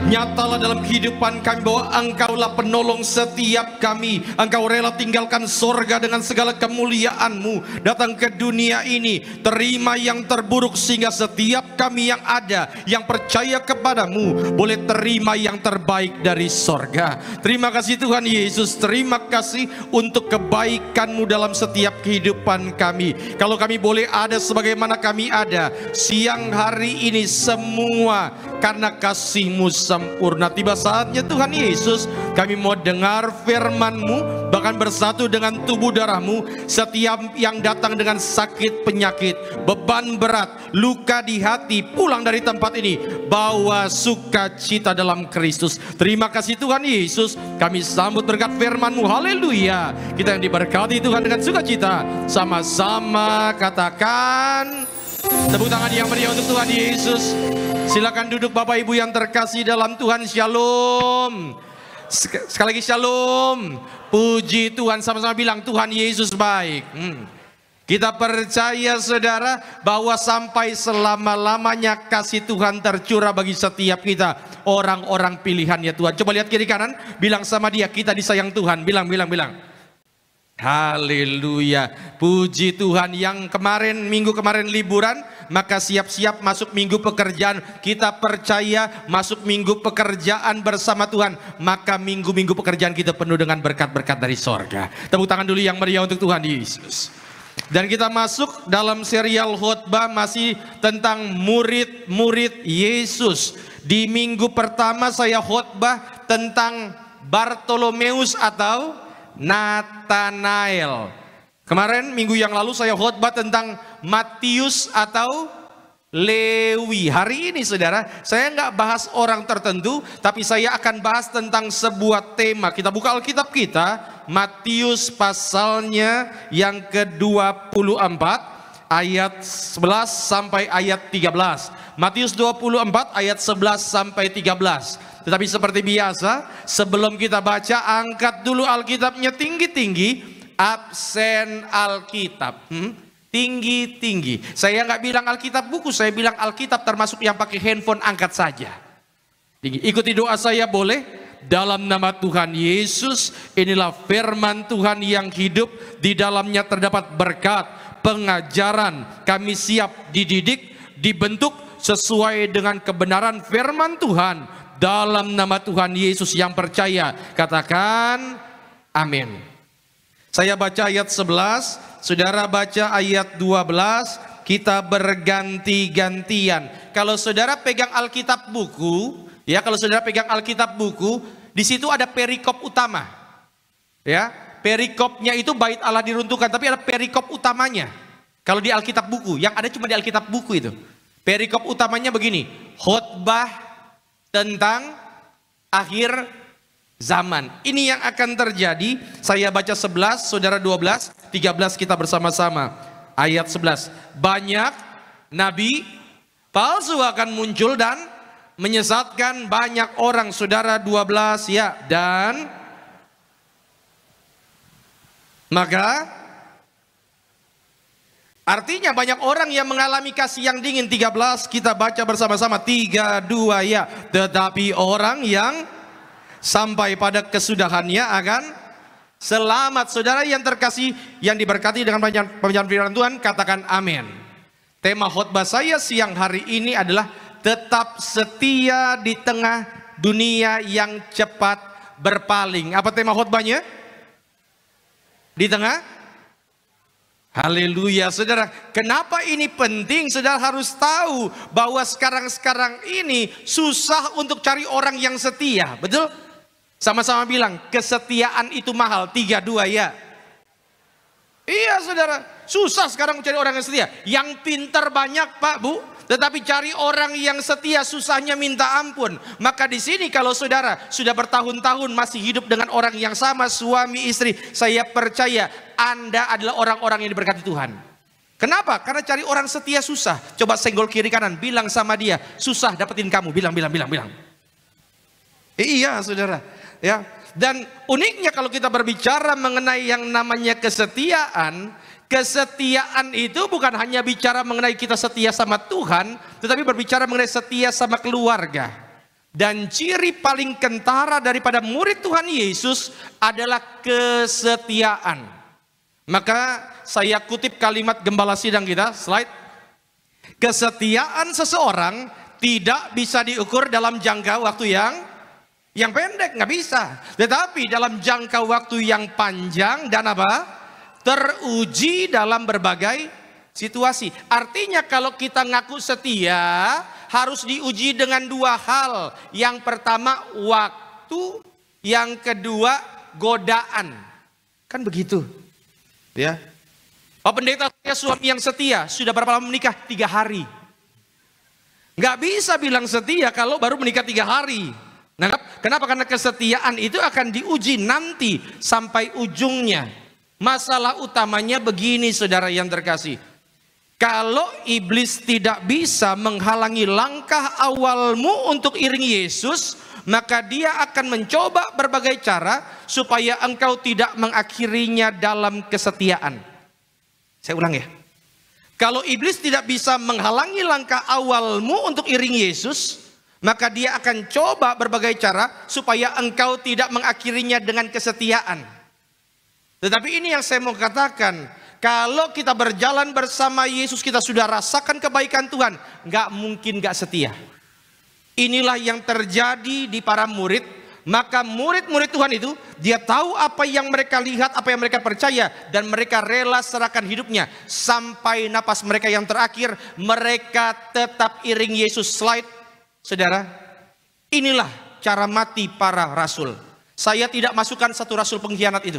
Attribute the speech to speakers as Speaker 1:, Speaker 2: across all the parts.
Speaker 1: Nyatalah dalam kehidupan kami bahwa Engkaulah penolong setiap kami. Engkau rela tinggalkan sorga dengan segala kemuliaan-Mu, datang ke dunia ini. Terima yang terburuk sehingga setiap kami yang ada, yang percaya kepadamu, boleh terima yang terbaik dari sorga. Terima kasih Tuhan Yesus. Terima kasih untuk kebaikan-Mu dalam setiap kehidupan kami. Kalau kami boleh ada sebagaimana kami ada siang hari ini, semua karena kasih-Mu sempurna. Tiba saatnya Tuhan Yesus, kami mau dengar firman-Mu, bahkan bersatu dengan tubuh darah-Mu. Setiap yang datang dengan sakit penyakit, beban berat, luka di hati, pulang dari tempat ini bawa sukacita dalam Kristus. Terima kasih Tuhan Yesus. Kami sambut berkat firman-Mu. Haleluya. Kita yang diberkati Tuhan dengan sukacita, sama-sama katakan tepuk tangan yang meriah untuk Tuhan Yesus. Silakan duduk Bapak Ibu yang terkasih dalam Tuhan. Shalom. Sekali lagi shalom. Puji Tuhan, sama-sama bilang Tuhan Yesus baik. Kita percaya saudara bahwa sampai selama-lamanya kasih Tuhan tercurah bagi setiap kita, orang-orang pilihannya Tuhan. Coba lihat kiri kanan, bilang sama dia, kita disayang Tuhan. Bilang. Haleluya. Puji Tuhan. Yang minggu kemarin liburan, maka siap-siap masuk minggu pekerjaan. Kita percaya masuk minggu pekerjaan bersama Tuhan, maka minggu-minggu pekerjaan kita penuh dengan berkat-berkat dari sorga. Tepuk tangan dulu yang meriah untuk Tuhan Yesus. Dan kita masuk dalam serial khotbah masih tentang murid-murid Yesus. Di minggu pertama saya khotbah tentang Bartolomeus atau Nathanael. Kemarin minggu yang lalu saya khotbah tentang Matius atau Lewi. Hari ini saudara, saya nggak bahas orang tertentu, tapi saya akan bahas tentang sebuah tema. Kita buka Alkitab kita, Matius pasalnya yang ke-24 ayat 11 sampai ayat 13. Matius 24 ayat 11 sampai 13. Tetapi seperti biasa, sebelum kita baca, angkat dulu Alkitabnya tinggi-tinggi, absen Alkitab. Tinggi-tinggi. Saya nggak bilang Alkitab buku, saya bilang Alkitab termasuk yang pakai handphone, angkat saja. Tinggi. Ikuti doa saya boleh? Dalam nama Tuhan Yesus, inilah firman Tuhan yang hidup, di dalamnya terdapat berkat, pengajaran. Kami siap dididik, dibentuk sesuai dengan kebenaran firman Tuhan. Dalam nama Tuhan Yesus yang percaya, katakan amin. Saya baca ayat 11, saudara baca ayat 12, kita berganti-gantian. Kalau saudara pegang Alkitab buku, ya, kalau saudara pegang Alkitab buku, di situ ada perikop utama. Ya, perikopnya itu bait Allah diruntuhkan, tapi ada perikop utamanya. Kalau di Alkitab buku, yang ada cuma di Alkitab buku itu. Perikop utamanya begini, khotbah tentang akhir zaman. Ini yang akan terjadi. Saya baca 11, saudara 12, 13 kita bersama-sama. Ayat 11. Banyak nabi palsu akan muncul dan menyesatkan banyak orang. Saudara 12 ya. Dan maka artinya banyak orang yang mengalami kasih yang dingin. 13 kita baca bersama-sama. 3, 2 ya. Tetapi orang yang sampai pada kesudahannya akan selamat. Saudara yang terkasih, yang diberkati dengan pembacaan firman Tuhan, katakan amin. Tema khotbah saya siang hari ini adalah tetap setia di tengah dunia yang cepat berpaling. Apa tema khotbahnya? Di tengah. Haleluya saudara. Kenapa ini penting? Saudara harus tahu bahwa sekarang ini susah untuk cari orang yang setia. Betul? Sama-sama bilang kesetiaan itu mahal. 3, 2 ya. Iya saudara, susah sekarang mencari orang yang setia. Yang pintar banyak Pak Bu, tetapi cari orang yang setia susahnya minta ampun. Maka di sini kalau saudara sudah bertahun-tahun masih hidup dengan orang yang sama, suami istri, saya percaya Anda adalah orang-orang yang diberkati Tuhan. Kenapa? Karena cari orang setia susah. Coba senggol kiri kanan, bilang sama dia, susah dapetin kamu. Bilang. Iya saudara. Ya. Dan uniknya kalau kita berbicara mengenai yang namanya kesetiaan, kesetiaan itu bukan hanya bicara mengenai kita setia sama Tuhan, tetapi berbicara mengenai setia sama keluarga. Dan ciri paling kentara daripada murid Tuhan Yesus adalah kesetiaan. Maka saya kutip kalimat gembala sidang kita, slide. Kesetiaan seseorang tidak bisa diukur dalam jangka waktu yang pendek, nggak bisa. Tetapi dalam jangka waktu yang panjang dan apa? Teruji dalam berbagai situasi. Artinya kalau kita ngaku setia, harus diuji dengan dua hal. Yang pertama waktu, yang kedua godaan. Kan begitu. Ya. Pak Pendeta, saya suami yang setia, sudah berapa lama menikah? 3 hari. Nggak bisa bilang setia kalau baru menikah 3 hari. Nah, kenapa? Karena kesetiaan itu akan diuji nanti sampai ujungnya. Masalah utamanya begini, saudara yang terkasih. Kalau iblis tidak bisa menghalangi langkah awalmu untuk iringi Yesus, maka dia akan mencoba berbagai cara supaya engkau tidak mengakhirinya dalam kesetiaan. Saya ulang ya. Kalau iblis tidak bisa menghalangi langkah awalmu untuk iringi Yesus, maka dia akan coba berbagai cara supaya engkau tidak mengakhirinya dengan kesetiaan. Tetapi ini yang saya mau katakan, kalau kita berjalan bersama Yesus, kita sudah rasakan kebaikan Tuhan, nggak mungkin nggak setia. Inilah yang terjadi di para murid. Maka murid-murid Tuhan itu, dia tahu apa yang mereka lihat, apa yang mereka percaya, dan mereka rela serahkan hidupnya sampai napas mereka yang terakhir. Mereka tetap iring Yesus. Slide, saudara. Inilah cara mati para rasul. Saya tidak masukkan satu rasul pengkhianat itu.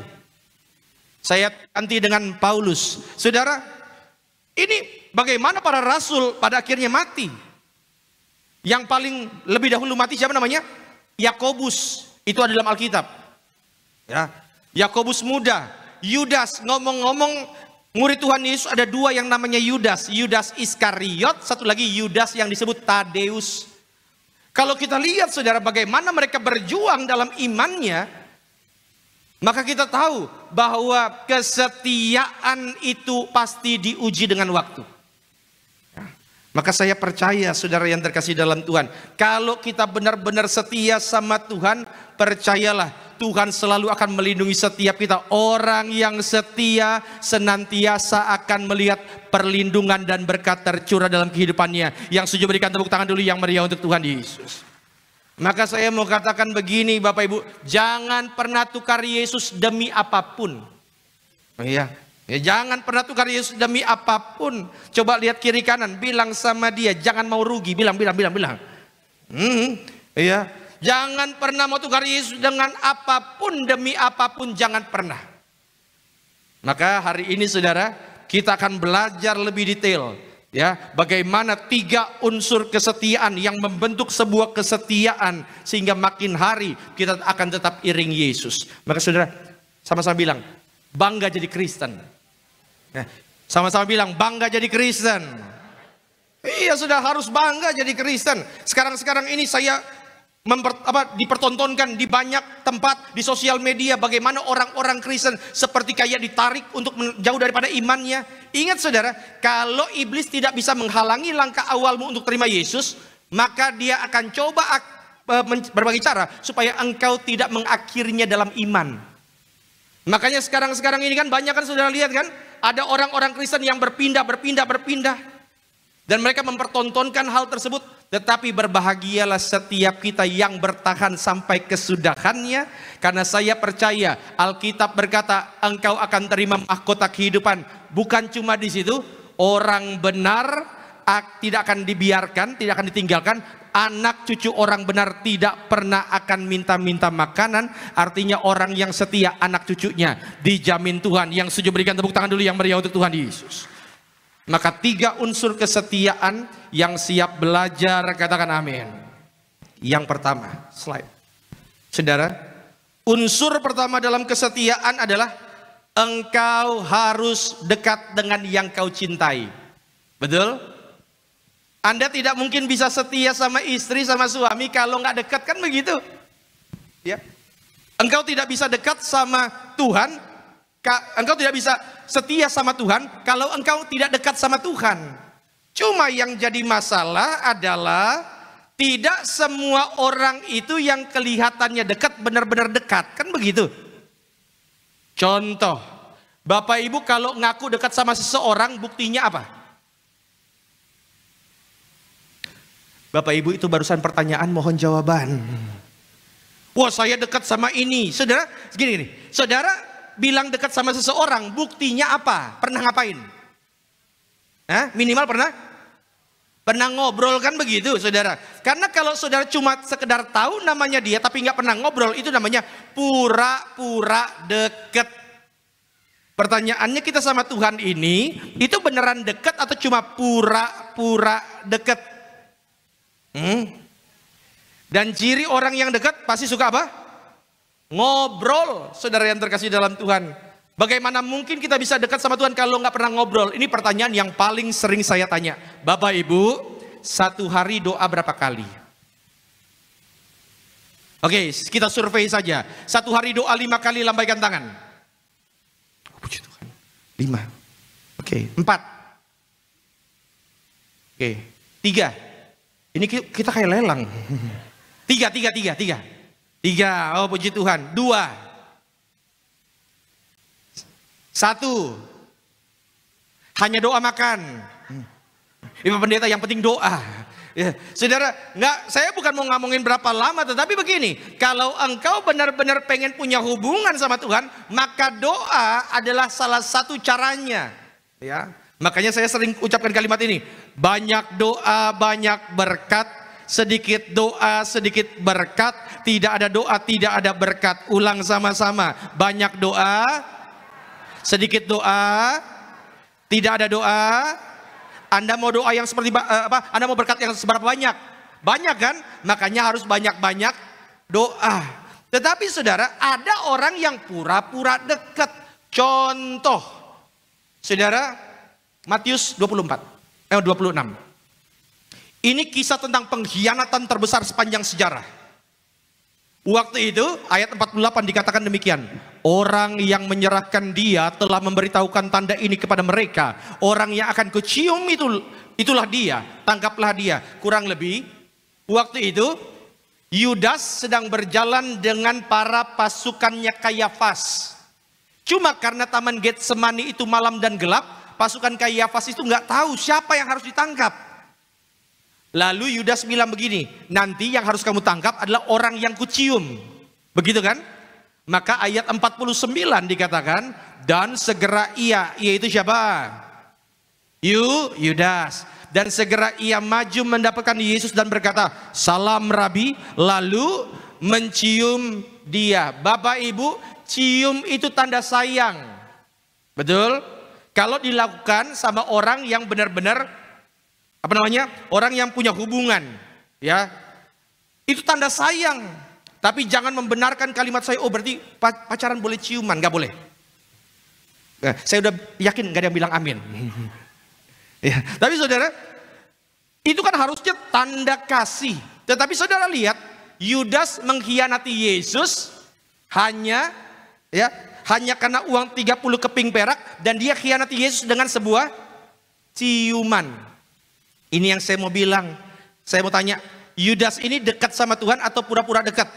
Speaker 1: Saya ganti dengan Paulus. Saudara, ini bagaimana para rasul pada akhirnya mati. Yang paling lebih dahulu mati siapa namanya? Yakobus. Itu ada dalam Alkitab. Ya, Yakobus muda. Yudas, ngomong-ngomong murid Tuhan Yesus ada 2 yang namanya Yudas. Yudas Iskariot, satu lagi Yudas yang disebut Tadeus. Kalau kita lihat saudara bagaimana mereka berjuang dalam imannya, maka kita tahu bahwa kesetiaan itu pasti diuji dengan waktu. Maka saya percaya saudara yang terkasih dalam Tuhan, kalau kita benar-benar setia sama Tuhan, percayalah Tuhan selalu akan melindungi setiap kita. Orang yang setia senantiasa akan melihat perlindungan dan berkat tercurah dalam kehidupannya. Yang setuju berikan tepuk tangan dulu yang meriah untuk Tuhan Yesus. Maka saya mau katakan begini Bapak Ibu, jangan pernah tukar Yesus demi apapun. Iya. Ya, jangan pernah tukar Yesus demi apapun. Coba lihat kiri kanan, bilang sama dia, jangan mau rugi. Bilang. Iya. Jangan pernah mau tukar Yesus dengan apapun, demi apapun, jangan pernah. Maka hari ini saudara, kita akan belajar lebih detail. Ya, bagaimana 3 unsur kesetiaan yang membentuk sebuah kesetiaan. Sehingga makin hari kita akan tetap iring Yesus. Maka saudara, sama-sama bilang, bangga jadi Kristen. Sama-sama bilang bangga jadi Kristen. Iya sudah harus bangga jadi Kristen. Sekarang ini saya dipertontonkan di banyak tempat di sosial media bagaimana orang-orang Kristen seperti kayak ditarik untuk jauh daripada imannya. Ingat saudara, kalau iblis tidak bisa menghalangi langkah awalmu untuk terima Yesus, maka dia akan coba berbagai cara supaya engkau tidak mengakhirinya dalam iman. Makanya sekarang ini kan banyak kan saudara lihat kan, ada orang-orang Kristen yang berpindah. Dan mereka mempertontonkan hal tersebut. Tetapi berbahagialah setiap kita yang bertahan sampai kesudahannya. Karena saya percaya Alkitab berkata engkau akan terima mahkota kehidupan. Bukan cuma di situ, orang benar tidak akan dibiarkan, tidak akan ditinggalkan. Anak cucu orang benar tidak pernah akan minta-minta makanan. Artinya orang yang setia, anak cucunya dijamin Tuhan. Yang setuju berikan tepuk tangan dulu yang meriah untuk Tuhan Yesus. Maka 3 unsur kesetiaan yang siap belajar, katakan amin. Yang pertama, slide. Saudara, unsur pertama dalam kesetiaan adalah engkau harus dekat dengan yang kau cintai. Betul? Anda tidak mungkin bisa setia sama istri, sama suami kalau nggak dekat, kan begitu? Ya. Engkau tidak bisa dekat sama Tuhan, engkau tidak bisa setia sama Tuhan kalau engkau tidak dekat sama Tuhan. Cuma yang jadi masalah adalah Tidak semua orang itu yang kelihatannya dekat benar-benar dekat, kan begitu? Contoh, Bapak Ibu kalau ngaku dekat sama seseorang, buktinya apa? Bapak Ibu itu barusan pertanyaan, mohon jawaban. Wah, saya dekat sama ini. Saudara, gini, saudara bilang dekat sama seseorang, buktinya apa? Pernah ngapain? Hah? Minimal pernah ngobrol, kan begitu saudara. Karena kalau saudara cuma sekedar tahu namanya dia tapi nggak pernah ngobrol, itu namanya pura-pura deket. Pertanyaannya, kita sama Tuhan ini itu beneran deket atau cuma pura-pura deket? Dan ciri orang yang dekat pasti suka apa? Ngobrol. Saudara yang terkasih dalam Tuhan, bagaimana mungkin kita bisa dekat sama Tuhan kalau nggak pernah ngobrol? Ini pertanyaan yang paling sering saya tanya. Bapak Ibu, satu hari doa berapa kali? Oke, kita survei saja. Satu hari doa 5 kali, lambaikan tangan. Puji Tuhan. 5. Oke, 4. Oke, 3. Ini kita kayak lelang. 3. 3. Oh, puji Tuhan. 2. 1. Hanya doa makan. Ibu pendeta, yang penting doa. Ya, saudara, saya bukan mau ngomongin berapa lama, tetapi begini, kalau engkau benar-benar pengen punya hubungan sama Tuhan, maka doa adalah salah satu caranya. Ya, makanya saya sering ucapkan kalimat ini: banyak doa, banyak berkat. Sedikit doa, sedikit berkat. Tidak ada doa, tidak ada berkat. Ulang sama-sama. Banyak doa, sedikit doa, tidak ada doa. Anda mau doa yang seperti apa? Anda mau berkat yang seberapa banyak? Banyak kan? Makanya harus banyak-banyak doa. Tetapi saudara, ada orang yang pura-pura dekat. Contoh, saudara, Matius 26. Ini kisah tentang pengkhianatan terbesar sepanjang sejarah. Waktu itu ayat 48 dikatakan demikian: orang yang menyerahkan dia telah memberitahukan tanda ini kepada mereka. Orang yang akan kucium itulah dia, tangkaplah dia. Kurang lebih waktu itu Yudas sedang berjalan dengan para pasukannya Kayafas. Cuma karena taman Getsemani itu malam dan gelap, pasukan Kayafas itu nggak tahu siapa yang harus ditangkap. Lalu Yudas bilang begini, nanti yang harus kamu tangkap adalah orang yang kucium. Begitu kan? Maka ayat 49 dikatakan, dan segera ia, yaitu siapa? Yudas. Dan segera ia maju mendapatkan Yesus dan berkata, salam Rabi, lalu mencium dia. Bapak Ibu, cium itu tanda sayang. Betul? Kalau dilakukan sama orang yang benar-benar orang yang punya hubungan, ya, itu tanda sayang. Tapi jangan membenarkan kalimat saya, oh berarti pacaran boleh ciuman, nggak boleh. Saya udah yakin nggak ada yang bilang amin. Ya, tapi saudara, itu kan harusnya tanda kasih. Tetapi saudara lihat, Yudas mengkhianati Yesus hanya karena uang 30 keping perak, dan dia khianati Yesus dengan sebuah ciuman. Ini yang saya mau bilang. Saya mau tanya, Yudas ini dekat sama Tuhan atau pura-pura dekat?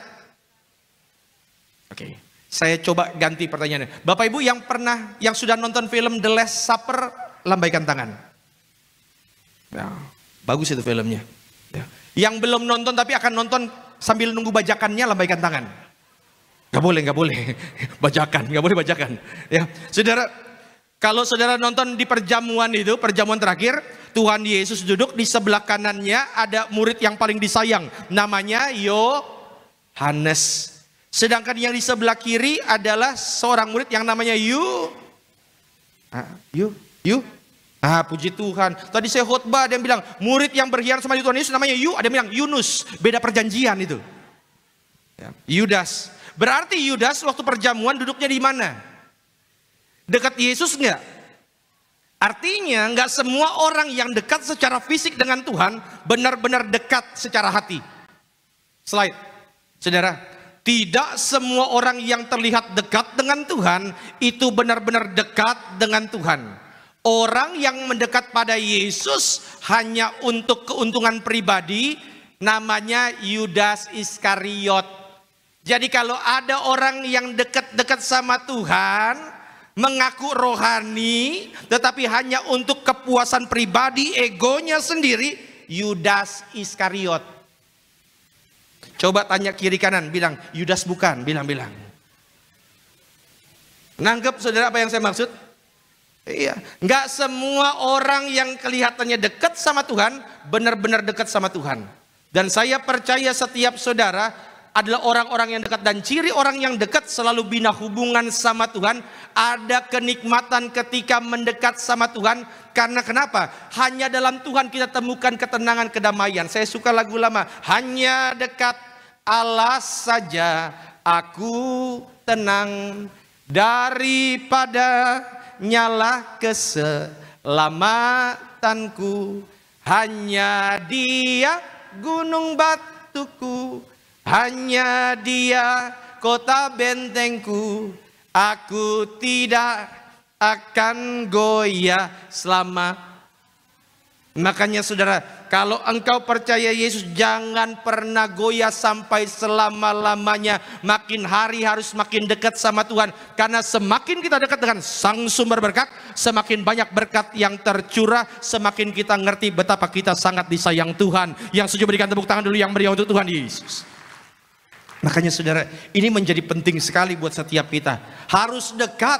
Speaker 1: Oke, saya coba ganti pertanyaannya. Bapak Ibu yang sudah nonton film The Last Supper, lambaikan tangan. Ya, bagus itu filmnya. Ya. Yang belum nonton tapi akan nonton sambil nunggu bajakannya, lambaikan tangan. Gak boleh. Bajakan, gak boleh bajakan. Ya, saudara, kalau saudara nonton di perjamuan terakhir, Tuhan Yesus duduk di sebelah kanannya ada murid yang paling disayang, namanya Yohanes. Sedangkan yang di sebelah kiri adalah seorang murid yang namanya puji Tuhan. Tadi saya khotbah, ada yang bilang murid yang berkhianat sama Tuhan Yesus namanya ada yang bilang Yunus, beda perjanjian itu. Yudas. Berarti Yudas waktu perjamuan duduknya di mana? Dekat Yesus enggak? Artinya nggak semua orang yang dekat secara fisik dengan Tuhan benar-benar dekat secara hati. Slide, saudara. Tidak semua orang yang terlihat dekat dengan Tuhan itu benar-benar dekat dengan Tuhan. Orang yang mendekat pada Yesus hanya untuk keuntungan pribadi namanya Yudas Iskariot. Jadi kalau ada orang yang dekat-dekat sama Tuhan, mengaku rohani, tetapi hanya untuk kepuasan pribadi, egonya sendiri, Yudas Iskariot. Coba tanya kiri kanan, bilang Yudas bukan, bilang. Nangkep saudara apa yang saya maksud? Iya, nggak semua orang yang kelihatannya dekat sama Tuhan benar-benar dekat sama Tuhan. Dan saya percaya setiap saudara adalah orang-orang yang dekat, dan ciri orang yang dekat selalu bina hubungan sama Tuhan. Ada kenikmatan ketika mendekat sama Tuhan. Karena kenapa? Hanya dalam Tuhan kita temukan ketenangan, kedamaian. Saya suka lagu lama, hanya dekat Allah saja aku tenang, daripada nyala keselamatanku. Hanya Dia gunung batuku, hanya Dia kota bentengku. Aku tidak akan goyah selama. Makanya saudara, kalau engkau percaya Yesus, jangan pernah goyah sampai selama-lamanya. Makin hari harus makin dekat sama Tuhan. Karena semakin kita dekat dengan Sang Sumber berkat, semakin banyak berkat yang tercurah, semakin kita ngerti betapa kita sangat disayang Tuhan. Yang setuju berikan tepuk tangan dulu yang meriah untuk Tuhan Yesus. Makanya saudara, ini menjadi penting sekali buat setiap kita. Harus dekat,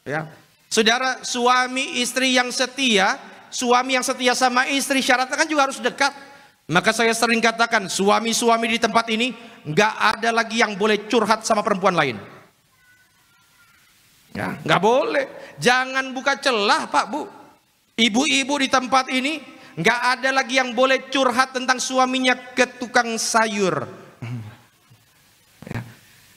Speaker 1: ya. Saudara, suami istri yang setia, suami yang setia sama istri syaratnya kan juga harus dekat. Maka saya sering katakan, suami-suami di tempat ini nggak ada lagi yang boleh curhat sama perempuan lain. Ya, nggak boleh. Jangan buka celah, Pak, Bu. Ibu-ibu di tempat ini nggak ada lagi yang boleh curhat tentang suaminya ke tukang sayur. Ya.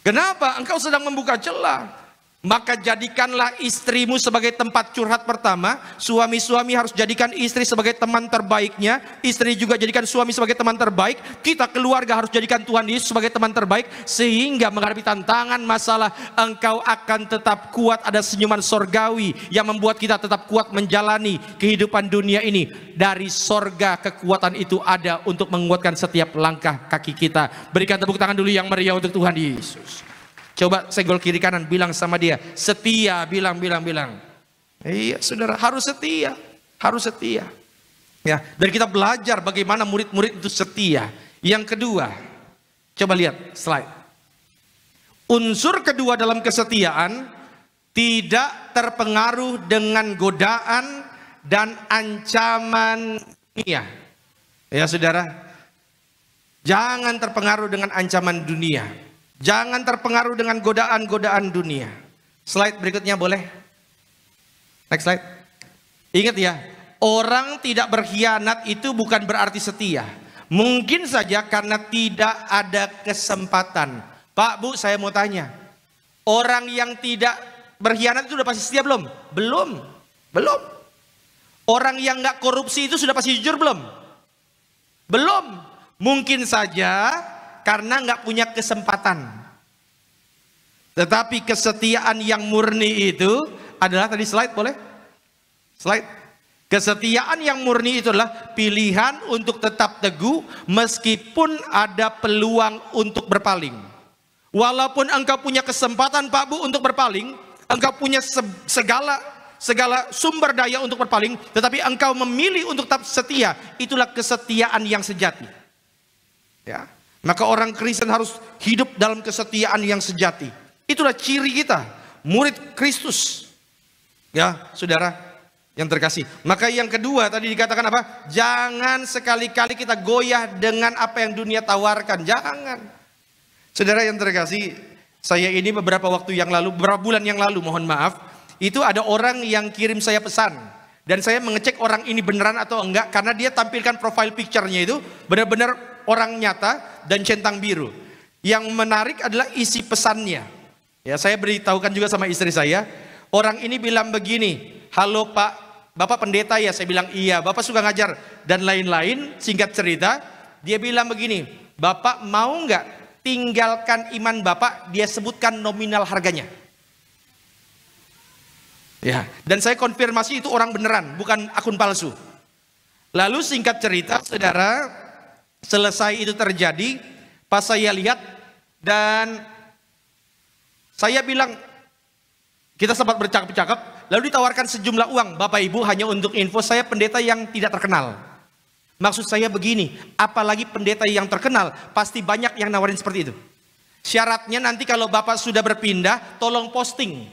Speaker 1: Kenapa? Engkau sedang membuka celah. Maka jadikanlah istrimu sebagai tempat curhat pertama. Suami-suami harus jadikan istri sebagai teman terbaiknya. Istri juga jadikan suami sebagai teman terbaik. Kita keluarga harus jadikan Tuhan Yesus sebagai teman terbaik. Sehingga menghadapi tantangan, masalah, engkau akan tetap kuat. Ada senyuman sorgawi yang membuat kita tetap kuat menjalani kehidupan dunia ini. Dari sorga kekuatan itu ada untuk menguatkan setiap langkah kaki kita. Berikan tepuk tangan dulu yang meriah untuk Tuhan Yesus. Coba senggol kiri kanan, bilang sama dia, setia, bilang. Iya saudara, harus setia. Ya, dan kita belajar bagaimana murid-murid itu setia. Yang kedua, coba lihat slide. Unsur kedua dalam kesetiaan, tidak terpengaruh dengan godaan dan ancaman dunia. Ya saudara, jangan terpengaruh dengan ancaman dunia. Jangan terpengaruh dengan godaan-godaan dunia. Slide berikutnya boleh? Next slide. Ingat ya, orang tidak berkhianat itu bukan berarti setia. Mungkin saja karena tidak ada kesempatan. Pak, Bu, saya mau tanya. Orang yang tidak berkhianat itu sudah pasti setia belum? Belum. Orang yang nggak korupsi itu sudah pasti jujur belum? Belum. Mungkin saja karena nggak punya kesempatan. Tetapi kesetiaan yang murni itu adalah, tadi slide boleh? Slide. Kesetiaan yang murni itu adalah pilihan untuk tetap teguh meskipun ada peluang untuk berpaling. Walaupun engkau punya kesempatan, Pak, Bu, untuk berpaling, engkau punya segala sumber daya untuk berpaling, tetapi engkau memilih untuk tetap setia. Itulah kesetiaan yang sejati. Ya. Maka orang Kristen harus hidup dalam kesetiaan yang sejati. Itulah ciri kita, murid Kristus. Ya, saudara yang terkasih. Maka yang kedua tadi dikatakan apa? Jangan sekali-kali kita goyah dengan apa yang dunia tawarkan. Jangan. Saudara yang terkasih, saya ini beberapa bulan yang lalu, mohon maaf, itu ada orang yang kirim saya pesan. Dan saya mengecek orang ini beneran atau enggak, karena dia tampilkan profile picture-nya itu benar-benar orang nyata dan centang biru. Yang menarik adalah isi pesannya. Ya, saya beritahukan juga sama istri saya. Orang ini bilang begini, halo Pak, Bapak pendeta ya? Saya bilang iya. Bapak suka ngajar dan lain-lain. Singkat cerita, dia bilang begini, Bapak mau nggak tinggalkan iman Bapak? Dia sebutkan nominal harganya. Ya, dan saya konfirmasi itu orang beneran, bukan akun palsu. Lalu singkat cerita, saudara, Selesai itu terjadi, pas saya lihat dan saya bilang, kita sempat bercakap-cakap, lalu ditawarkan sejumlah uang. Bapak Ibu, hanya untuk info, saya pendeta yang tidak terkenal. Maksud saya begini, apalagi pendeta yang terkenal, pasti banyak yang nawarin seperti itu. Syaratnya nanti kalau Bapak sudah berpindah, tolong posting.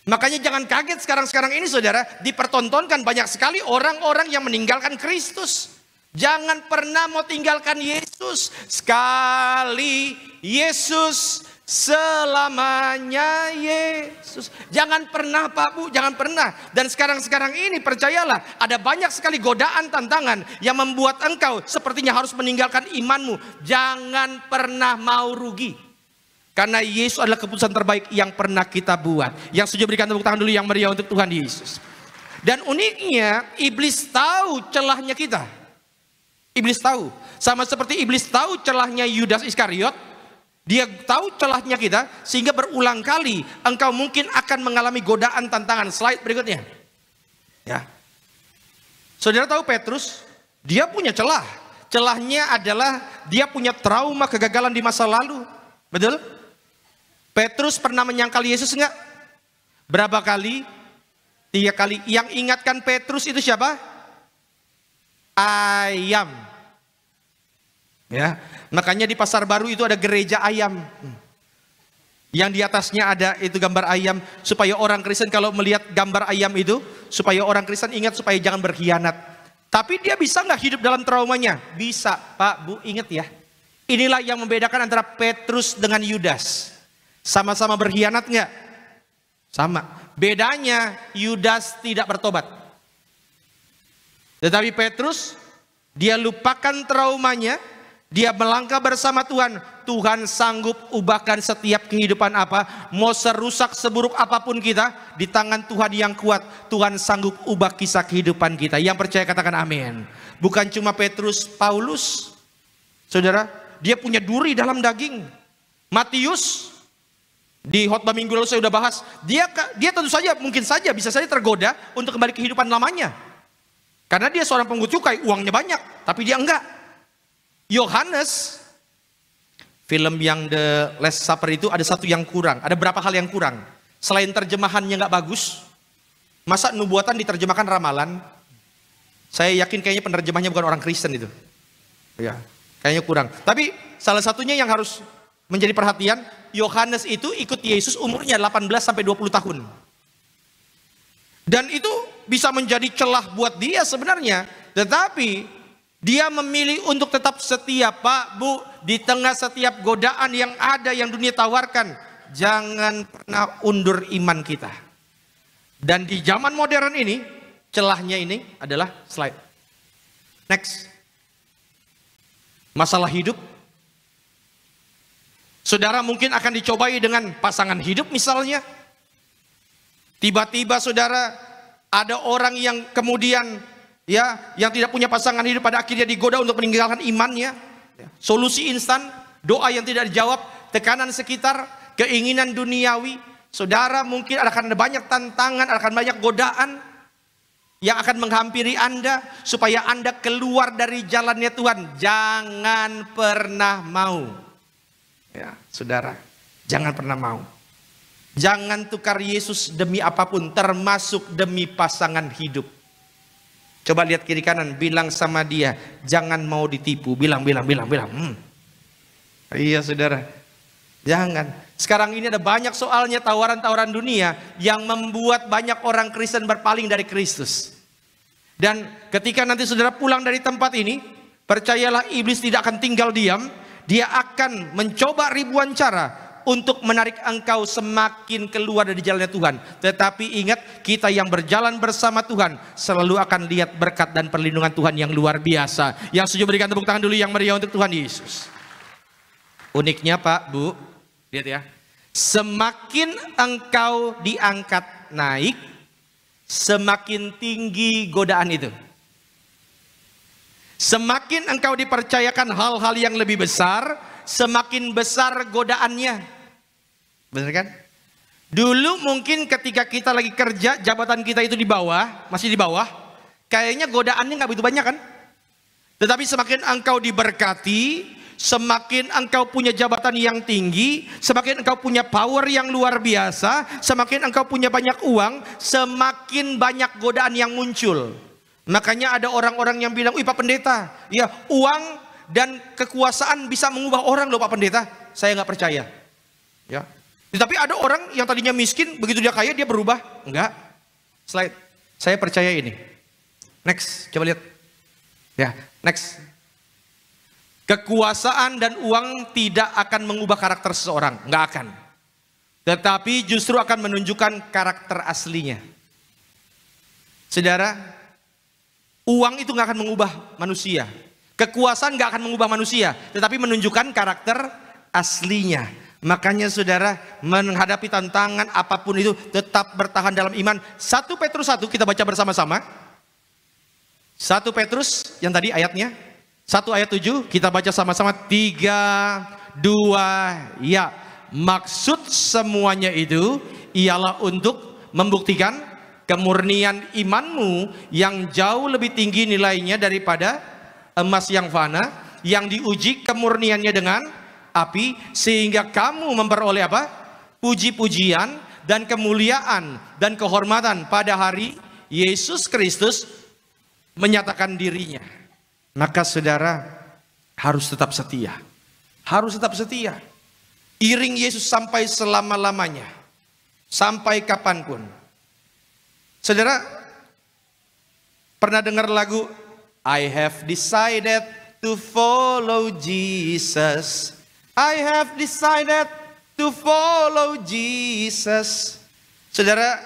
Speaker 1: Makanya jangan kaget sekarang ini saudara, dipertontonkan banyak sekali orang-orang yang meninggalkan Kristus. Jangan pernah mau tinggalkan Yesus. Sekali Yesus, selamanya Yesus. Jangan pernah Pak Bu, jangan pernah. Dan sekarang ini percayalah, ada banyak sekali godaan, tantangan yang membuat engkau sepertinya harus meninggalkan imanmu. Jangan pernah mau rugi. Karena Yesus adalah keputusan terbaik yang pernah kita buat. Yang setuju berikan tepuk tangan dulu yang meriah untuk Tuhan Yesus. Dan uniknya, iblis tahu celahnya kita. Iblis tahu, sama seperti iblis tahu celahnya Yudas Iskariot, dia tahu celahnya kita, sehingga berulang kali engkau mungkin akan mengalami godaan, tantangan. Slide berikutnya. Ya, saudara tahu Petrus, dia punya celah. Celahnya adalah dia punya trauma kegagalan di masa lalu. Betul? Petrus pernah menyangkal Yesus enggak? Berapa kali? 3 kali. Yang ingatkan Petrus itu siapa? Ayam. Ya, makanya di Pasar Baru itu ada gereja ayam. Yang di atasnya ada itu gambar ayam, supaya orang Kristen kalau melihat gambar ayam itu, supaya orang Kristen ingat supaya jangan berkhianat. Tapi dia bisa nggak hidup dalam traumanya? Bisa, Pak, Bu, ingat ya. Inilah yang membedakan antara Petrus dengan Yudas. Sama-sama berkhianat nggak? Sama. Bedanya Yudas tidak bertobat. Tetapi Petrus, dia lupakan traumanya, dia melangkah bersama Tuhan. Tuhan sanggup ubahkan setiap kehidupan apa, mau serusak seburuk apapun kita, di tangan Tuhan yang kuat, Tuhan sanggup ubah kisah kehidupan kita. Yang percaya katakan amin. Bukan cuma Petrus, Paulus, saudara, dia punya duri dalam daging. Matius, di khotbah minggu lalu saya sudah bahas, dia tentu saja, mungkin saja, bisa saja tergoda untuk kembali ke kehidupan lamanya. Karena dia seorang pungut cukai, uangnya banyak, tapi dia enggak. Yohanes, film yang The Last Supper itu ada satu yang kurang, ada berapa hal yang kurang. Selain terjemahannya enggak bagus, masa nubuatan diterjemahkan ramalan? Saya yakin kayaknya penerjemahnya bukan orang Kristen itu. Ya, kayaknya kurang. Tapi salah satunya yang harus menjadi perhatian, Yohanes itu ikut Yesus umurnya 18 sampai 20 tahun. Dan itu bisa menjadi celah buat dia sebenarnya. Tetapi dia memilih untuk tetap setia. Pak, Bu, di tengah setiap godaan yang ada yang dunia tawarkan, jangan pernah undur iman kita. Dan di zaman modern ini, celahnya ini adalah slide. Next. Masalah hidup. Saudara mungkin akan dicobai dengan pasangan hidup misalnya. Tiba-tiba saudara ada orang yang kemudian yang tidak punya pasangan hidup, pada akhirnya digoda untuk meninggalkan imannya. Solusi instan, doa yang tidak dijawab, tekanan sekitar, keinginan duniawi. Saudara mungkin akan ada banyak tantangan, akan banyak godaan yang akan menghampiri Anda supaya Anda keluar dari jalannya Tuhan. Jangan pernah mau. Ya, saudara, jangan pernah mau. Jangan tukar Yesus demi apapun, termasuk demi pasangan hidup. Coba lihat kiri kanan, bilang sama dia, jangan mau ditipu. Bilang. Iya saudara, jangan. Sekarang ini ada banyak soalnya tawaran-tawaran dunia yang membuat banyak orang Kristen berpaling dari Kristus. Dan ketika nanti saudara pulang dari tempat ini, percayalah iblis tidak akan tinggal diam. Dia akan mencoba ribuan cara untuk menarik engkau semakin keluar dari jalannya Tuhan. Tetapi ingat, kita yang berjalan bersama Tuhan selalu akan lihat berkat dan perlindungan Tuhan yang luar biasa. Yang setuju berikan tepuk tangan dulu yang meriah untuk Tuhan Yesus. Uniknya Pak, Bu, lihat ya. Semakin engkau diangkat naik, semakin tinggi godaan itu. Semakin engkau dipercayakan hal-hal yang lebih besar, semakin besar godaannya. Benar kan? Dulu mungkin ketika kita lagi kerja, jabatan kita itu di bawah, masih di bawah, kayaknya godaannya nggak begitu banyak kan? Tetapi semakin engkau diberkati, semakin engkau punya jabatan yang tinggi, semakin engkau punya power yang luar biasa, semakin engkau punya banyak uang, semakin banyak godaan yang muncul. Makanya ada orang-orang yang bilang, "Wih Pak Pendeta, ya uang dan kekuasaan bisa mengubah orang loh Pak Pendeta." Saya nggak percaya. Ya. Tetapi ada orang yang tadinya miskin, begitu dia kaya dia berubah. Enggak. Slide. Saya percaya ini. Next, coba lihat. Ya, next. Kekuasaan dan uang tidak akan mengubah karakter seseorang, nggak akan. Tetapi justru akan menunjukkan karakter aslinya. Saudara, uang itu nggak akan mengubah manusia. Kekuasaan nggak akan mengubah manusia, tetapi menunjukkan karakter aslinya. Makanya saudara, menghadapi tantangan apapun itu tetap bertahan dalam iman. 1 Petrus 1 kita baca bersama-sama. 1 Petrus yang tadi ayatnya 1 ayat 7 kita baca sama-sama. 3, 2, ya. Maksud semuanya itu ialah untuk membuktikan kemurnian imanmu yang jauh lebih tinggi nilainya daripada emas yang fana, yang diuji kemurniannya dengan api, sehingga kamu memperoleh apa? Puji-pujian dan kemuliaan dan kehormatan pada hari Yesus Kristus menyatakan dirinya. Maka saudara harus tetap setia. Harus tetap setia. Iring Yesus sampai selama-lamanya. Sampai kapanpun. Saudara pernah dengar lagu I have decided to follow Jesus. I have decided to follow Jesus. Saudara,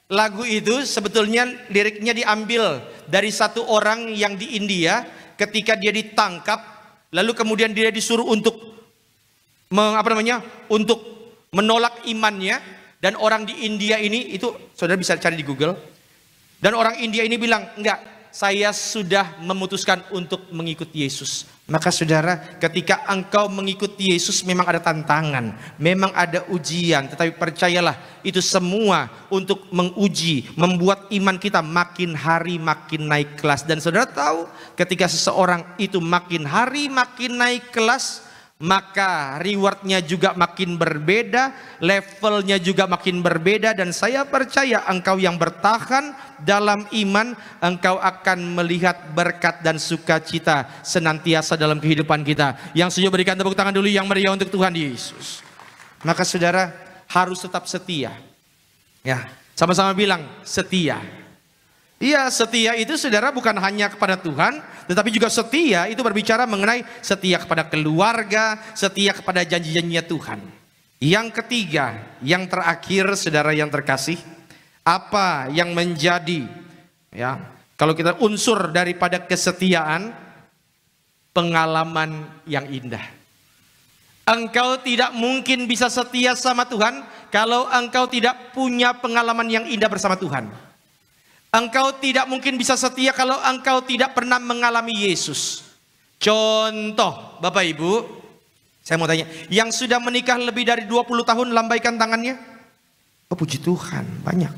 Speaker 1: lagu itu sebetulnya liriknya diambil dari satu orang yang di India ketika dia ditangkap, lalu kemudian dia disuruh untuk untuk menolak imannya, dan orang di India ini itu saudara bisa cari di Google. Dan orang India ini bilang, "Enggak, saya sudah memutuskan untuk mengikuti Yesus." Maka saudara, ketika engkau mengikuti Yesus memang ada tantangan, memang ada ujian, tetapi percayalah itu semua untuk menguji, membuat iman kita makin hari makin naik kelas. Dan saudara tahu, ketika seseorang itu makin hari makin naik kelas, maka rewardnya juga makin berbeda, levelnya juga makin berbeda. Dan saya percaya engkau yang bertahan dalam iman, engkau akan melihat berkat dan sukacita senantiasa dalam kehidupan kita. Yang setuju berikan tepuk tangan dulu yang meriah untuk Tuhan Yesus. Maka saudara harus tetap setia. Ya, sama-sama bilang setia. Iya, setia itu saudara bukan hanya kepada Tuhan, tetapi juga setia itu berbicara mengenai setia kepada keluarga, setia kepada janji-janjinya Tuhan. Yang ketiga, yang terakhir saudara yang terkasih, apa yang menjadi, ya, kalau kita unsur daripada kesetiaan, pengalaman yang indah. Engkau tidak mungkin bisa setia sama Tuhan kalau engkau tidak punya pengalaman yang indah bersama Tuhan. Engkau tidak mungkin bisa setia kalau engkau tidak pernah mengalami Yesus. Contoh, Bapak Ibu, saya mau tanya, yang sudah menikah lebih dari 20 tahun lambaikan tangannya? Oh puji Tuhan, banyak.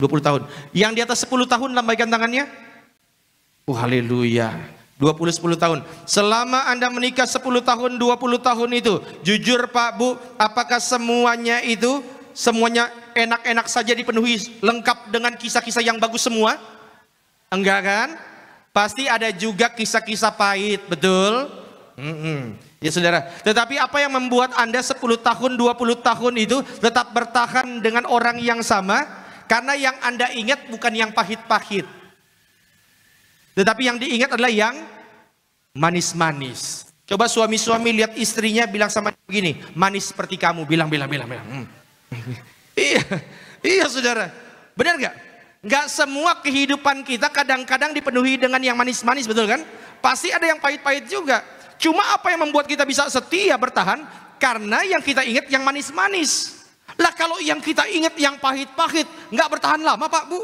Speaker 1: 20 tahun. Yang di atas 10 tahun lambaikan tangannya? Oh haleluya. 10 tahun. Selama Anda menikah 10 tahun, 20 tahun itu, jujur Pak Bu, apakah semuanya itu semuanya enak-enak saja dipenuhi, lengkap dengan kisah-kisah yang bagus semua? Enggak kan? Pasti ada juga kisah-kisah pahit, betul? Ya saudara, tetapi apa yang membuat Anda 10 tahun, 20 tahun itu tetap bertahan dengan orang yang sama? Karena yang Anda ingat bukan yang pahit-pahit, tetapi yang diingat adalah yang manis-manis. Coba suami-suami lihat istrinya bilang sama begini, manis seperti kamu, bilang. Iya saudara, benar gak? Gak semua kehidupan kita kadang-kadang dipenuhi dengan yang manis-manis, betul kan? Pasti ada yang pahit-pahit juga. Cuma apa yang membuat kita bisa setia bertahan? Karena yang kita ingat yang manis-manis. Lah kalau yang kita ingat yang pahit-pahit, gak bertahan lama Pak Bu.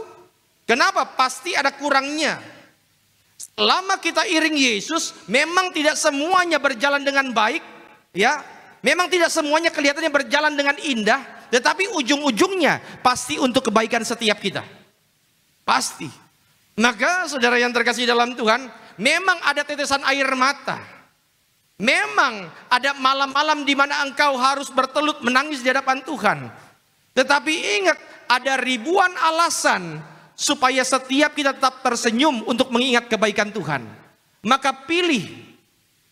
Speaker 1: Kenapa? Pasti ada kurangnya. Selama kita iring Yesus, memang tidak semuanya berjalan dengan baik, ya. Memang tidak semuanya kelihatannya berjalan dengan indah, tetapi ujung-ujungnya pasti untuk kebaikan setiap kita. Pasti. Maka saudara yang terkasih dalam Tuhan, Memang ada tetesan air mata. Memang ada malam-malam di mana engkau harus bertelut menangis di hadapan Tuhan. Tetapi ingat, ada ribuan alasan supaya setiap kita tetap tersenyum untuk mengingat kebaikan Tuhan. Maka pilih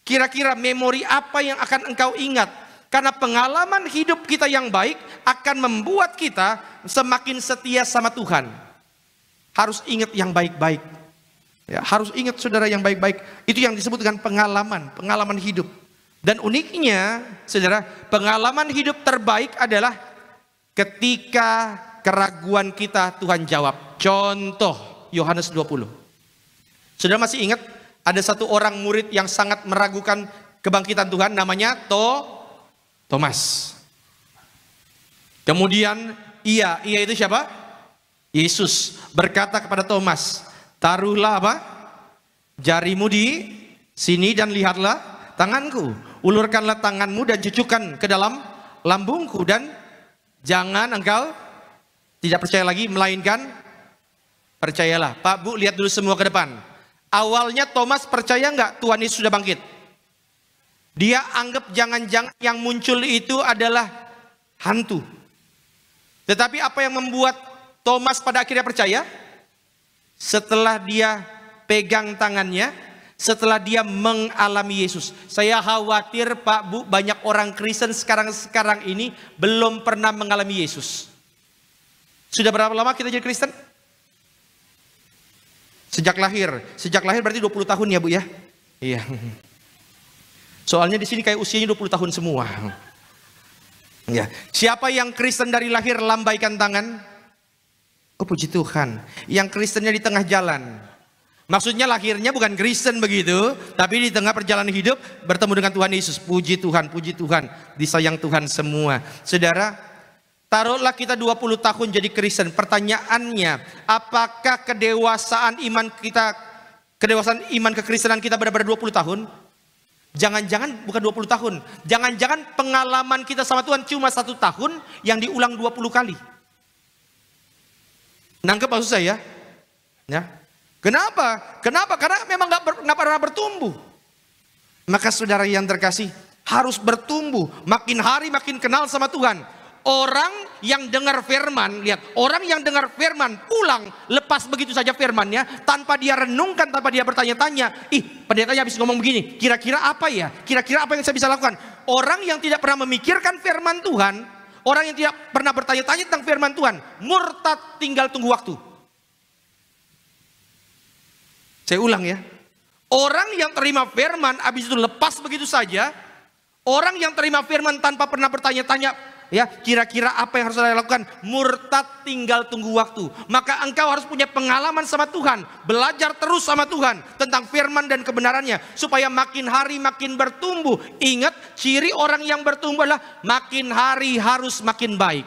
Speaker 1: kira-kira memori apa yang akan engkau ingat. Karena pengalaman hidup kita yang baik akan membuat kita semakin setia sama Tuhan. Harus ingat yang baik-baik. Ya, harus ingat saudara yang baik-baik. Itu yang disebut dengan pengalaman hidup. Dan uniknya saudara, pengalaman hidup terbaik adalah ketika keraguan kita Tuhan jawab. Contoh Yohanes 20. Saudara masih ingat ada satu orang murid yang sangat meragukan kebangkitan Tuhan, namanya Thomas. Kemudian ia itu siapa? Yesus berkata kepada Thomas, taruhlah apa? Jarimu di sini dan lihatlah tanganku. Ulurkanlah tanganmu dan cucukkan ke dalam lambungku. Dan jangan engkau tidak percaya lagi, melainkan percayalah. Pak, Bu, lihat dulu semua ke depan. Awalnya Thomas percaya nggak Tuhan Yesus sudah bangkit? Dia anggap jangan-jangan yang muncul itu adalah hantu. Tetapi apa yang membuat Thomas pada akhirnya percaya? Setelah dia pegang tangannya, setelah dia mengalami Yesus. Saya khawatir Pak, Bu, banyak orang Kristen sekarang ini belum pernah mengalami Yesus. Sudah berapa lama kita jadi Kristen? Sejak lahir berarti 20 tahun ya Bu ya? Iya. Soalnya di sini kayak usianya 20 tahun semua. Ya. Siapa yang Kristen dari lahir lambaikan tangan? Oh puji Tuhan. Yang Kristennya di tengah jalan. Maksudnya lahirnya bukan Kristen begitu, tapi di tengah perjalanan hidup bertemu dengan Tuhan Yesus. Puji Tuhan, disayang Tuhan semua. Saudara, taruhlah kita 20 tahun jadi Kristen. Pertanyaannya, apakah kedewasaan iman kekristenan kita benar-benar 20 tahun? Jangan-jangan bukan 20 tahun. Jangan-jangan pengalaman kita sama Tuhan cuma 1 tahun yang diulang 20 kali. Nangkep maksud saya? Ya. Kenapa? Karena memang nggak pernah bertumbuh. Maka saudara yang terkasih, harus bertumbuh. Makin hari makin kenal sama Tuhan. Orang yang dengar firman, lihat, orang yang dengar firman pulang lepas begitu saja firmannya tanpa dia renungkan, tanpa dia bertanya-tanya. Pendetanya habis ngomong begini, kira-kira apa ya? Kira-kira apa yang saya bisa lakukan? Orang yang tidak pernah memikirkan firman Tuhan, orang yang tidak pernah bertanya-tanya tentang firman Tuhan, murtad, tinggal tunggu waktu. Saya ulang ya. Orang yang terima firman habis itu lepas begitu saja. Orang yang terima firman tanpa pernah bertanya-tanya, ya, kira-kira apa yang harus saya lakukan? Murtad, tinggal tunggu waktu. Maka engkau harus punya pengalaman sama Tuhan, belajar terus sama Tuhan tentang firman dan kebenarannya, supaya makin hari makin bertumbuh. Ingat, ciri orang yang bertumbuh adalah makin hari harus makin baik.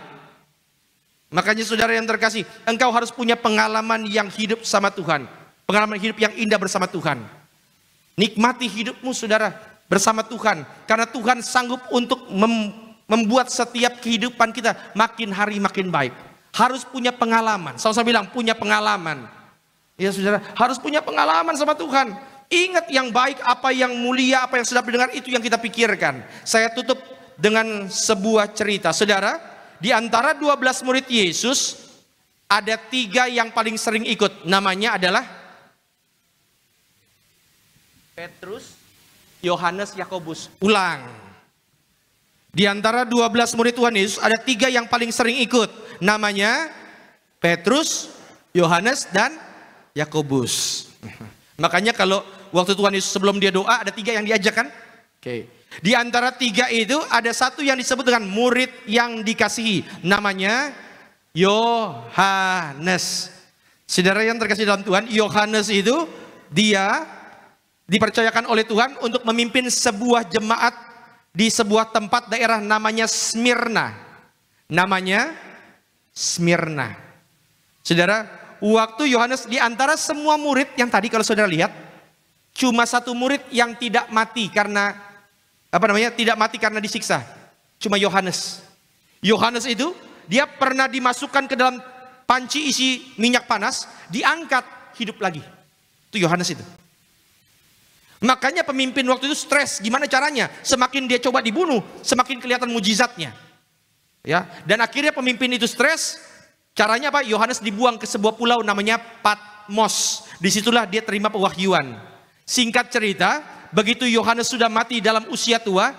Speaker 1: Makanya saudara yang terkasih, engkau harus punya pengalaman yang hidup sama Tuhan, pengalaman hidup yang indah bersama Tuhan. Nikmati hidupmu saudara bersama Tuhan, karena Tuhan sanggup untuk membuat setiap kehidupan kita makin hari makin baik. Harus punya pengalaman. Sama-sama bilang punya pengalaman. Ya saudara, harus punya pengalaman sama Tuhan. Ingat yang baik, apa yang mulia, apa yang sedap didengar, itu yang kita pikirkan. Saya tutup dengan sebuah cerita. Saudara, di antara 12 murid Yesus, ada 3 yang paling sering ikut. Namanya adalah Petrus, Yohanes, Yakobus. Ulang. Di antara 12 murid Tuhan Yesus ada 3 yang paling sering ikut. Namanya Petrus, Yohanes, dan Yakobus. Makanya kalau waktu Tuhan Yesus sebelum dia doa ada 3 yang diajak kan? Oke. Di antara 3 itu ada 1 yang disebut dengan murid yang dikasihi. Namanya Yohanes. Saudara yang terkasih dalam Tuhan, Yohanes itu dia dipercayakan oleh Tuhan untuk memimpin sebuah jemaat di sebuah tempat daerah namanya Smyrna. Namanya Smyrna. Saudara, waktu Yohanes di antara semua murid yang tadi kalau saudara lihat, cuma 1 murid yang tidak mati karena tidak mati karena disiksa. Cuma Yohanes. Yohanes itu dia pernah dimasukkan ke dalam panci isi minyak panas, diangkat hidup lagi. Itu Yohanes itu. Makanya pemimpin waktu itu stres. Gimana caranya? Semakin dia coba dibunuh, semakin kelihatan mujizatnya. Ya, dan akhirnya pemimpin itu stres. Caranya apa? Yohanes dibuang ke sebuah pulau namanya Patmos. Disitulah dia terima pewahyuan. Singkat cerita, begitu Yohanes sudah mati dalam usia tua,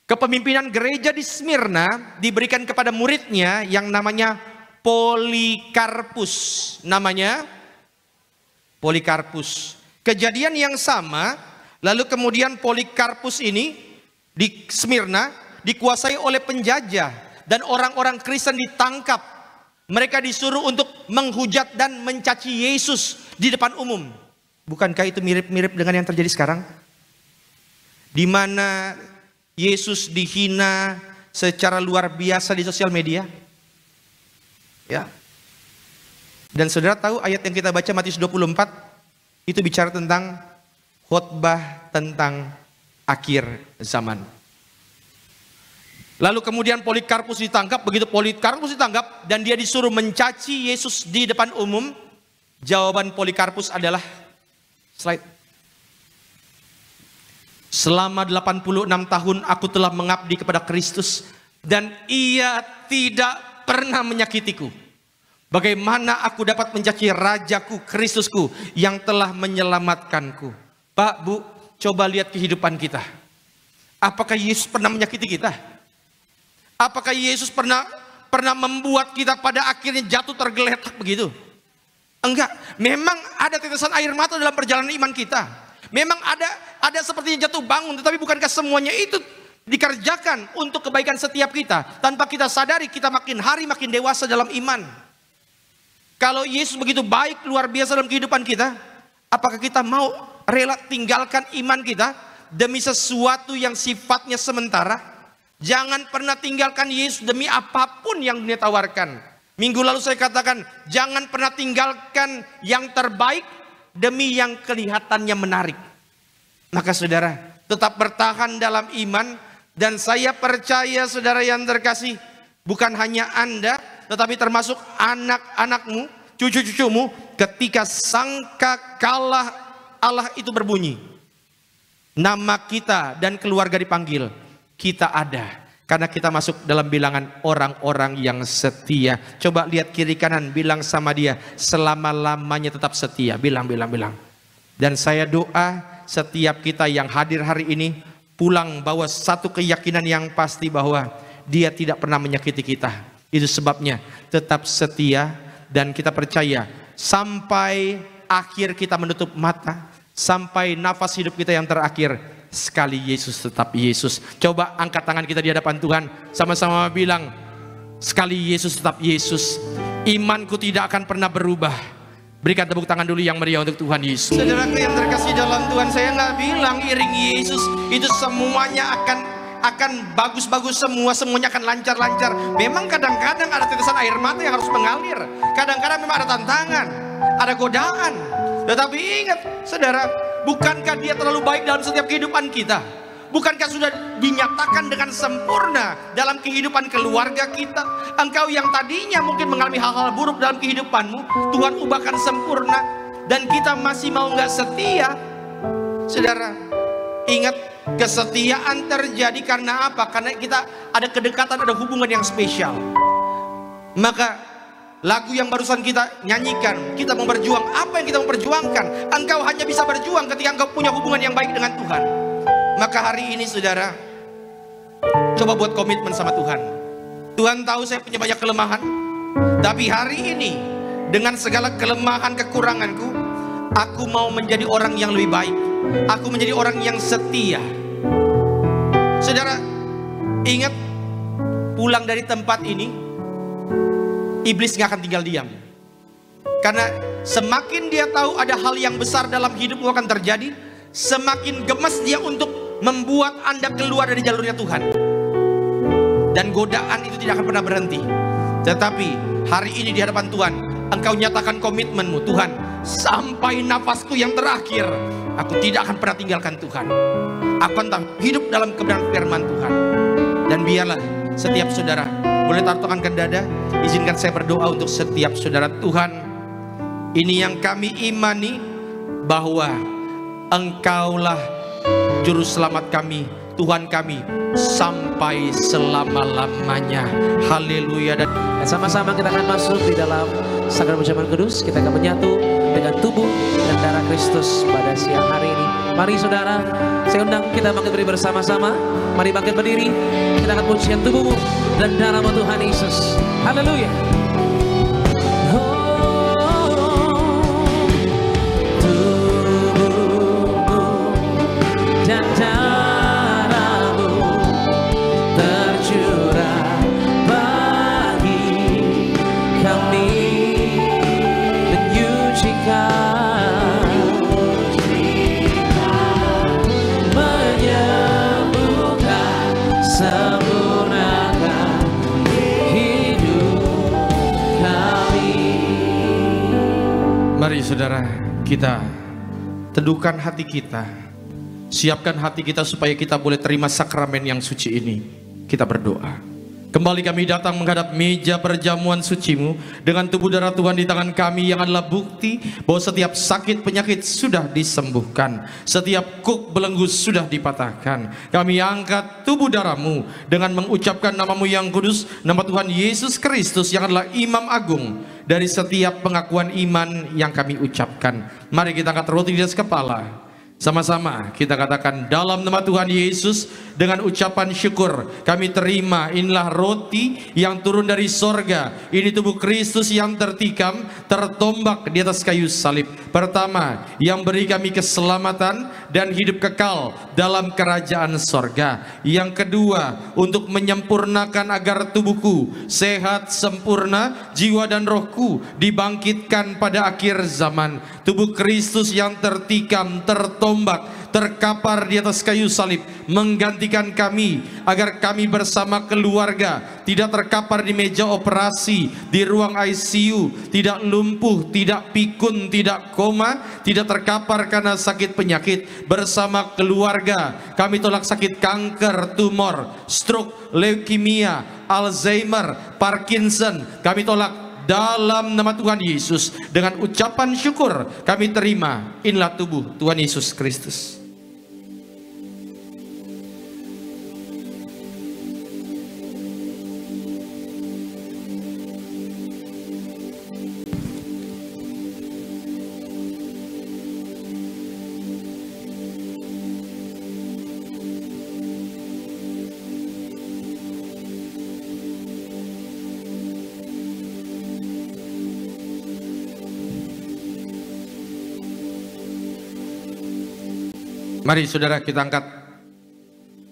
Speaker 1: kepemimpinan gereja di Smyrna diberikan kepada muridnya yang namanya Polikarpus. Namanya Polikarpus. Kejadian yang sama, lalu kemudian Polikarpus ini di Smyrna dikuasai oleh penjajah dan orang-orang Kristen ditangkap. Mereka disuruh untuk menghujat dan mencaci Yesus di depan umum. Bukankah itu mirip-mirip dengan yang terjadi sekarang? Di mana Yesus dihina secara luar biasa di sosial media. Ya. Dan saudara tahu ayat yang kita baca Matius 24 itu bicara tentang khotbah tentang akhir zaman. Lalu kemudian Polikarpus ditangkap. Begitu Polikarpus ditangkap dan dia disuruh mencaci Yesus di depan umum, jawaban Polikarpus adalah slide. Selama 86 tahun aku telah mengabdi kepada Kristus dan ia tidak pernah menyakitiku. Bagaimana aku dapat mencaci rajaku, Kristusku yang telah menyelamatkanku? Pak, Bu, coba lihat kehidupan kita. Apakah Yesus pernah menyakiti kita? Apakah Yesus pernah membuat kita pada akhirnya jatuh tergeletak begitu? Enggak. Memang ada tetesan air mata dalam perjalanan iman kita. Memang ada sepertinya jatuh bangun, tetapi bukankah semuanya itu dikerjakan untuk kebaikan setiap kita? Tanpa kita sadari kita makin hari makin dewasa dalam iman. Kalau Yesus begitu baik luar biasa dalam kehidupan kita, apakah kita mau rela tinggalkan iman kita demi sesuatu yang sifatnya sementara? Jangan pernah tinggalkan Yesus demi apapun yang dunia tawarkan. Minggu lalu saya katakan, jangan pernah tinggalkan yang terbaik demi yang kelihatannya menarik. Maka saudara, tetap bertahan dalam iman. Dan saya percaya saudara yang terkasih, bukan hanya Anda, tetapi termasuk anak-anakmu, cucu-cucumu, ketika sangkakala Allah itu berbunyi, nama kita dan keluarga dipanggil, kita ada. Karena kita masuk dalam bilangan orang-orang yang setia. Coba lihat kiri kanan, bilang sama dia, selama-lamanya tetap setia. Bilang. Dan saya doa setiap kita yang hadir hari ini, pulang bawa satu keyakinan yang pasti bahwa dia tidak pernah menyakiti kita. Itu sebabnya tetap setia dan kita percaya sampai akhir kita menutup mata, sampai nafas hidup kita yang terakhir, sekali Yesus tetap Yesus. Coba angkat tangan kita di hadapan Tuhan, sama-sama bilang, sekali Yesus tetap Yesus. Imanku tidak akan pernah berubah. Berikan tepuk tangan dulu yang meriah untuk Tuhan Yesus. Saudaraku yang terkasih dalam Tuhan, saya nggak bilang iring Yesus itu semuanya akan bagus-bagus, semuanya akan lancar-lancar. Memang kadang-kadang ada tetesan air mata yang harus mengalir. Kadang-kadang memang ada tantangan, ada godaan. Tetapi ingat saudara, bukankah dia terlalu baik dalam setiap kehidupan kita? Bukankah sudah dinyatakan dengan sempurna dalam kehidupan keluarga kita? Engkau yang tadinya mungkin mengalami hal-hal buruk dalam kehidupanmu, Tuhan ubahkan sempurna. Dan kita masih mau nggak setia? Saudara, ingat, kesetiaan terjadi karena apa? Karena kita ada kedekatan, ada hubungan yang spesial. Maka lagu yang barusan kita nyanyikan, kita mau berjuang. Apa yang kita mau perjuangkan? Engkau hanya bisa berjuang ketika engkau punya hubungan yang baik dengan Tuhan. Maka hari ini saudara, coba buat komitmen sama Tuhan. Tuhan tahu saya punya banyak kelemahan, tapi hari ini dengan segala kelemahan kekuranganku, aku mau menjadi orang yang lebih baik. Aku menjadi orang yang setia. Saudara, ingat, pulang dari tempat ini, iblis gak akan tinggal diam. Karena semakin dia tahu ada hal yang besar dalam hidupmu akan terjadi, semakin gemas dia untuk membuat Anda keluar dari jalurnya Tuhan. Dan godaan itu tidak akan pernah berhenti. Tetapi hari ini di hadapan Tuhan, engkau nyatakan komitmenmu, Tuhan, sampai nafasku yang terakhir, aku tidak akan pernah tinggalkan Tuhan. Aku akan hidup dalam kebenaran firman Tuhan. Dan biarlah setiap saudara boleh taruhkan dada. Izinkan saya berdoa untuk setiap saudara. Tuhan, ini yang kami imani, bahwa Engkaulah Juru Selamat kami, Tuhan kami, sampai selama-lamanya. Haleluya. Dan
Speaker 2: sama-sama kita akan masuk di dalam sakramen perjamuan kudus. Kita akan menyatu dengan tubuh dan darah Kristus pada siang hari ini. Mari saudara, saya undang kita bangkit berdiri bersama-sama. Mari bangkit berdiri, kita akan pujikan tubuhmu dan darahmu Tuhan Yesus. Haleluya.
Speaker 1: Mari saudara, kita teduhkan hati kita, siapkan hati kita supaya kita boleh terima sakramen yang suci ini. Kita berdoa. Kembali kami datang menghadap meja perjamuan sucimu dengan tubuh darah Tuhan di tangan kami yang adalah bukti bahwa setiap sakit penyakit sudah disembuhkan, setiap kuk belenggu sudah dipatahkan. Kami angkat tubuh darahmu dengan mengucapkan namamu yang kudus, nama Tuhan Yesus Kristus yang adalah Imam Agung dari setiap pengakuan iman yang kami ucapkan. Mari kita angkat roti di atas kepala. Sama-sama kita katakan dalam nama Tuhan Yesus dengan ucapan syukur kami terima, inilah roti yang turun dari sorga, ini tubuh Kristus yang tertikam, tertombak di atas kayu salib. Pertama, yang beri kami keselamatan dan hidup kekal dalam kerajaan sorga. Yang kedua, untuk menyempurnakan agar tubuhku sehat sempurna, jiwa dan rohku dibangkitkan pada akhir zaman. Tubuh Kristus yang tertikam, tertombak, terkapar di atas kayu salib menggantikan kami agar kami bersama keluarga tidak terkapar di meja operasi, di ruang ICU, tidak lumpuh, tidak pikun, tidak koma, tidak terkapar karena sakit penyakit. Bersama keluarga kami tolak sakit kanker, tumor, stroke, leukemia, Alzheimer, Parkinson. Kami tolak dalam nama Tuhan Yesus. Dengan ucapan syukur kami terima, inilah tubuh Tuhan Yesus Kristus. Mari saudara kita angkat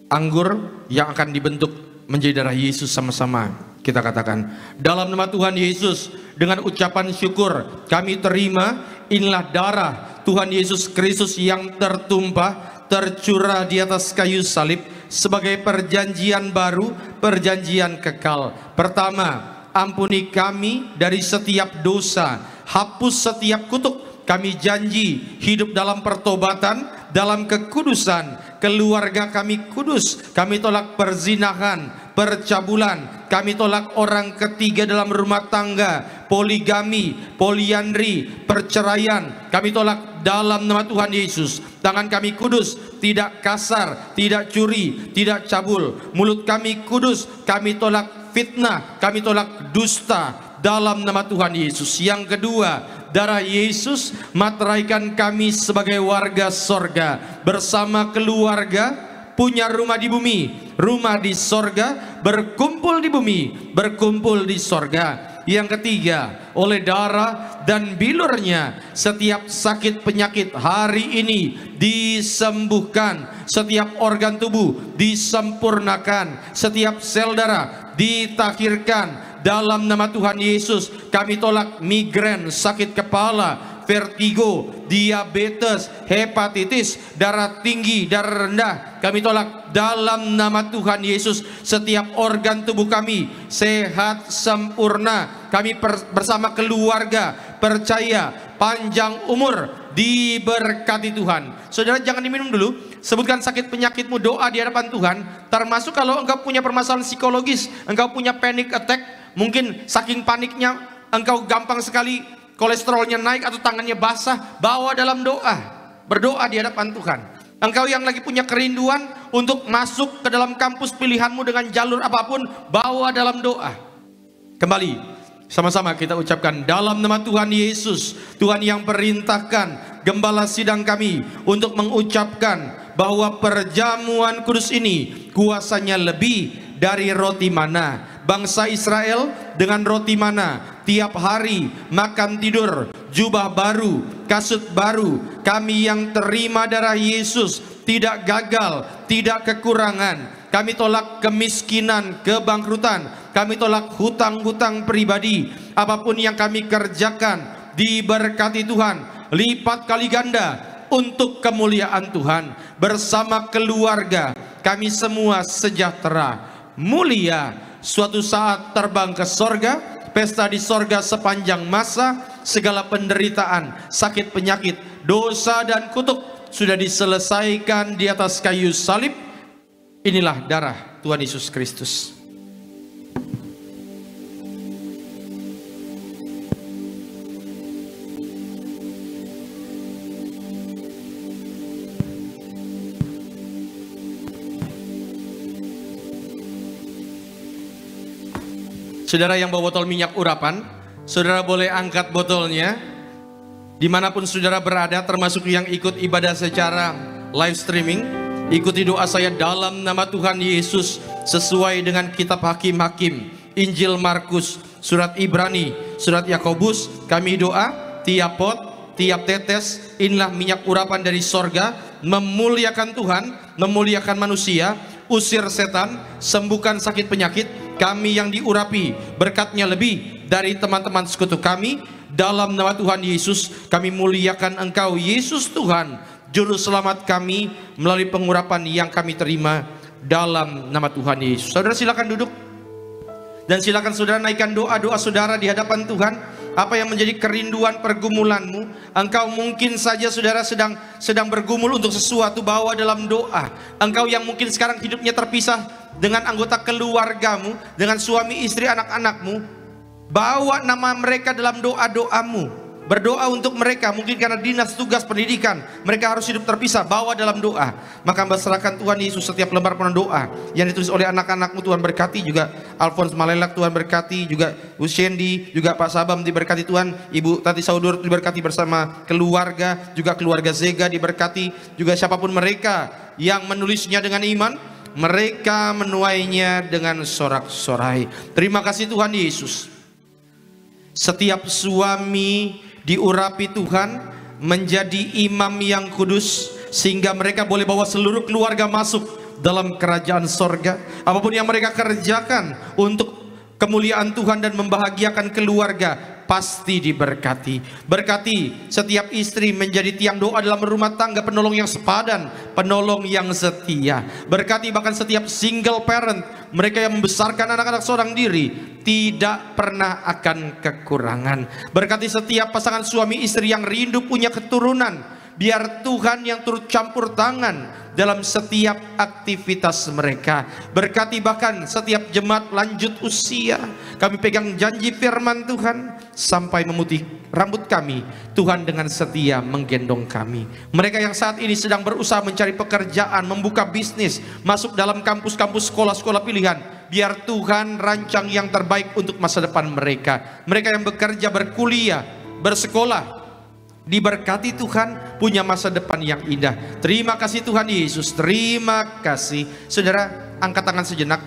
Speaker 1: anggur yang akan dibentuk menjadi darah Yesus. Sama-sama kita katakan dalam nama Tuhan Yesus dengan ucapan syukur kami terima, inilah darah Tuhan Yesus Kristus yang tertumpah, tercurah di atas kayu salib sebagai perjanjian baru, perjanjian kekal. Pertama, ampuni kami dari setiap dosa, hapus setiap kutuk. Kami janji hidup dalam pertobatan, dalam kekudusan. Keluarga kami kudus. Kami tolak perzinahan, percabulan. Kami tolak orang ketiga dalam rumah tangga, poligami, poliandri, perceraian. Kami tolak dalam nama Tuhan Yesus. Tangan kami kudus, tidak kasar, tidak curi, tidak cabul. Mulut kami kudus. Kami tolak fitnah, kami tolak dusta dalam nama Tuhan Yesus. Yang kedua, darah Yesus materaikan kami sebagai warga sorga. Bersama keluarga punya rumah di bumi, rumah di sorga, berkumpul di bumi, berkumpul di sorga. Yang ketiga, oleh darah dan bilurnya setiap sakit penyakit hari ini disembuhkan, setiap organ tubuh disempurnakan, setiap sel darah ditahirkan. Dalam nama Tuhan Yesus kami tolak migrain, sakit kepala, vertigo, diabetes, hepatitis, darah tinggi, darah rendah. Kami tolak dalam nama Tuhan Yesus. Setiap organ tubuh kami sehat sempurna. Kami bersama keluarga percaya panjang umur, diberkati Tuhan. Saudara jangan diminum dulu. Sebutkan sakit penyakitmu, doa di hadapan Tuhan. Termasuk kalau engkau punya permasalahan psikologis, engkau punya panic attack. Mungkin saking paniknya engkau gampang sekali kolesterolnya naik atau tangannya basah. Bawa dalam doa. berdoa di hadapan Tuhan. Engkau yang lagi punya kerinduan untuk masuk ke dalam kampus pilihanmu dengan jalur apapun, bawa dalam doa. Kembali, sama-sama kita ucapkan dalam nama Tuhan Yesus, Tuhan yang perintahkan gembala sidang kami untuk mengucapkan bahwa perjamuan kudus ini kuasanya lebih dari roti mana. Bangsa Israel dengan roti mana tiap hari makan tidur, jubah baru, kasut baru. Kami yang terima darah Yesus tidak gagal, tidak kekurangan. Kami tolak kemiskinan, kebangkrutan. Kami tolak hutang-hutang pribadi. Apapun yang kami kerjakan diberkati Tuhan lipat kali ganda untuk kemuliaan Tuhan. Bersama keluarga kami semua sejahtera, mulia, suatu saat terbang ke sorga, pesta di sorga sepanjang masa. Segala penderitaan, sakit penyakit, dosa dan kutuk sudah diselesaikan di atas kayu salib. Inilah darah Tuhan Yesus Kristus. Saudara yang bawa botol minyak urapan, saudara boleh angkat botolnya. Dimanapun saudara berada, termasuk yang ikut ibadah secara live streaming, ikuti doa saya dalam nama Tuhan Yesus sesuai dengan kitab Hakim-Hakim, Injil Markus, surat Ibrani, surat Yakobus. Kami doa tiap pot, tiap tetes, inilah minyak urapan dari sorga, memuliakan Tuhan, memuliakan manusia, usir setan, sembuhkan sakit penyakit. Kami yang diurapi berkatnya lebih dari teman-teman sekutu kami. Dalam nama Tuhan Yesus kami muliakan Engkau Yesus Tuhan, Juru Selamat kami, melalui pengurapan yang kami terima dalam nama Tuhan Yesus. Saudara silakan duduk. Dan silakan saudara naikkan doa-doa saudara di hadapan Tuhan. Apa yang menjadi kerinduan pergumulanmu? Engkau mungkin saja saudara sedang bergumul untuk sesuatu, bawa dalam doa. Engkau yang mungkin sekarang hidupnya terpisah dengan anggota keluargamu, dengan suami, istri, anak-anakmu, bawa nama mereka dalam doa-doamu. Berdoa untuk mereka, mungkin karena dinas tugas pendidikan mereka harus hidup terpisah, bawa dalam doa. Maka serahkan Tuhan Yesus setiap lembar doa yang ditulis oleh anak-anakmu. Tuhan berkati juga Alphonse Malelak, Tuhan berkati juga Bu Shendi, juga Pak Sabam diberkati Tuhan, Ibu Tati Saudur diberkati bersama keluarga, juga keluarga Zega diberkati, juga siapapun mereka yang menulisnya dengan iman, mereka menuainya dengan sorak-sorai. Terima kasih Tuhan Yesus. Setiap suami diurapi Tuhan menjadi imam yang kudus, sehingga mereka boleh bawa seluruh keluarga masuk dalam kerajaan sorga. Apapun yang mereka kerjakan untuk kemuliaan Tuhan dan membahagiakan keluarga, pasti diberkati. Berkati setiap istri menjadi tiang doa dalam rumah tangga, penolong yang sepadan, penolong yang setia. Berkati bahkan setiap single parent, mereka yang membesarkan anak-anak seorang diri, tidak pernah akan kekurangan. Berkati setiap pasangan suami istri yang rindu punya keturunan, biar Tuhan yang turut campur tangan dalam setiap aktivitas mereka. Berkati bahkan setiap jemaat lanjut usia, kami pegang janji firman Tuhan sampai memutih rambut kami, Tuhan dengan setia menggendong kami. Mereka yang saat ini sedang berusaha mencari pekerjaan, membuka bisnis, masuk dalam kampus-kampus sekolah-sekolah pilihan, biar Tuhan rancang yang terbaik untuk masa depan mereka. Mereka yang bekerja, berkuliah, bersekolah, diberkati Tuhan, punya masa depan yang indah. Terima kasih Tuhan Yesus, terima kasih. Saudara, angkat tangan sejenak,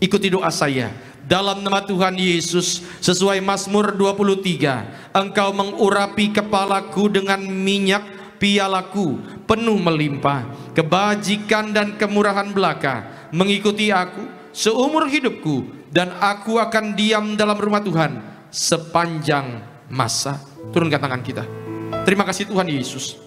Speaker 1: ikuti doa saya. Dalam nama Tuhan Yesus, sesuai Mazmur 23, Engkau mengurapi kepalaku dengan minyak, pialaku penuh melimpah. Kebajikan dan kemurahan belaka mengikuti aku seumur hidupku, dan aku akan diam dalam rumah Tuhan sepanjang masa. Turunkan tangan kita. Terima kasih Tuhan Yesus,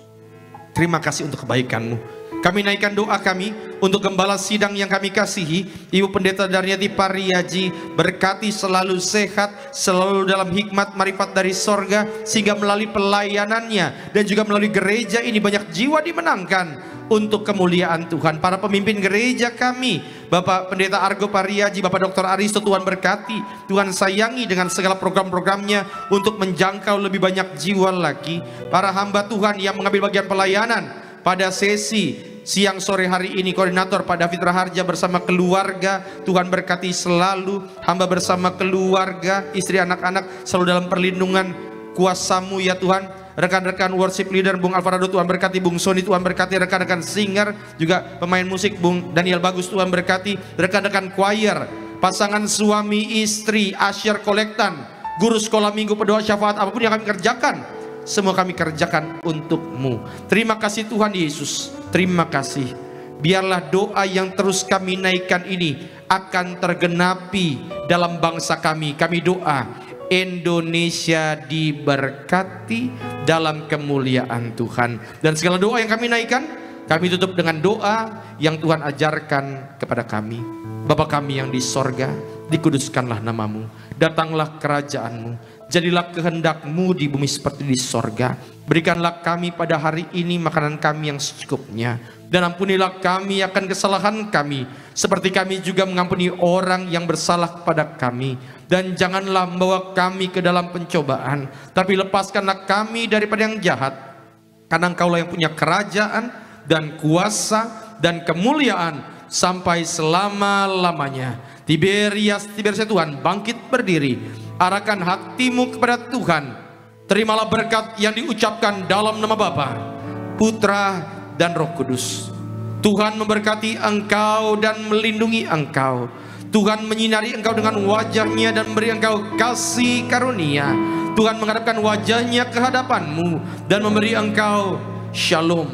Speaker 1: terima kasih untuk kebaikan-Mu. Kami naikkan doa kami untuk gembala sidang yang kami kasihi, Ibu Pendeta Daryati Pariaji. Berkati selalu sehat, selalu dalam hikmat marifat dari sorga, sehingga melalui pelayanannya dan juga melalui gereja ini banyak jiwa dimenangkan untuk kemuliaan Tuhan. Para pemimpin gereja kami, Bapak Pendeta Argo Pariaji, Bapak Dr. Aristo, Tuhan berkati, Tuhan sayangi dengan segala program-programnya untuk menjangkau lebih banyak jiwa lagi. Para hamba Tuhan yang mengambil bagian pelayanan pada sesi siang sore hari ini, koordinator Pak David Raharja bersama keluarga, Tuhan berkati selalu. Hamba bersama keluarga, istri, anak-anak selalu dalam perlindungan kuasa-Mu ya Tuhan. Rekan-rekan worship leader Bung Alvarado, Tuhan berkati. Bung Sony, Tuhan berkati. Rekan-rekan singer, juga pemain musik Bung Daniel Bagus, Tuhan berkati. Rekan-rekan choir, pasangan suami istri, asyir kolektan, guru sekolah minggu, pedoa syafaat, apapun yang kami kerjakan, semua kami kerjakan untuk-Mu. Terima kasih Tuhan Yesus, terima kasih. Biarlah doa yang terus kami naikkan ini akan tergenapi dalam bangsa kami. Kami doa Indonesia diberkati dalam kemuliaan Tuhan. Dan segala doa yang kami naikkan, kami tutup dengan doa yang Tuhan ajarkan kepada kami. Bapa kami yang di sorga, dikuduskanlah namamu, datanglah kerajaanmu, jadilah kehendak-Mu di bumi seperti di sorga. Berikanlah kami pada hari ini makanan kami yang secukupnya, dan ampunilah kami akan kesalahan kami, seperti kami juga mengampuni orang yang bersalah kepada kami. Dan janganlah membawa kami ke dalam pencobaan, tapi lepaskanlah kami daripada yang jahat. Karena Engkaulah yang punya kerajaan dan kuasa dan kemuliaan sampai selama-lamanya. Tiberias Tuhan, bangkit berdiri, arahkan hatimu kepada Tuhan. Terimalah berkat yang diucapkan dalam nama Bapa, Putra, dan Roh Kudus. Tuhan memberkati engkau dan melindungi engkau. Tuhan menyinari engkau dengan wajahnya dan memberi engkau kasih karunia. Tuhan menghadapkan wajahnya ke hadapanmu dan memberi engkau shalom,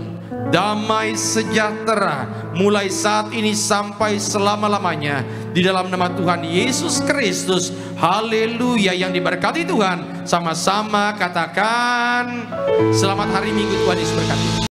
Speaker 1: damai sejahtera, mulai saat ini sampai selama-lamanya, di dalam nama Tuhan Yesus Kristus. Haleluya. Yang diberkati Tuhan, sama-sama katakan selamat hari Minggu. Tuhan Yesus berkati.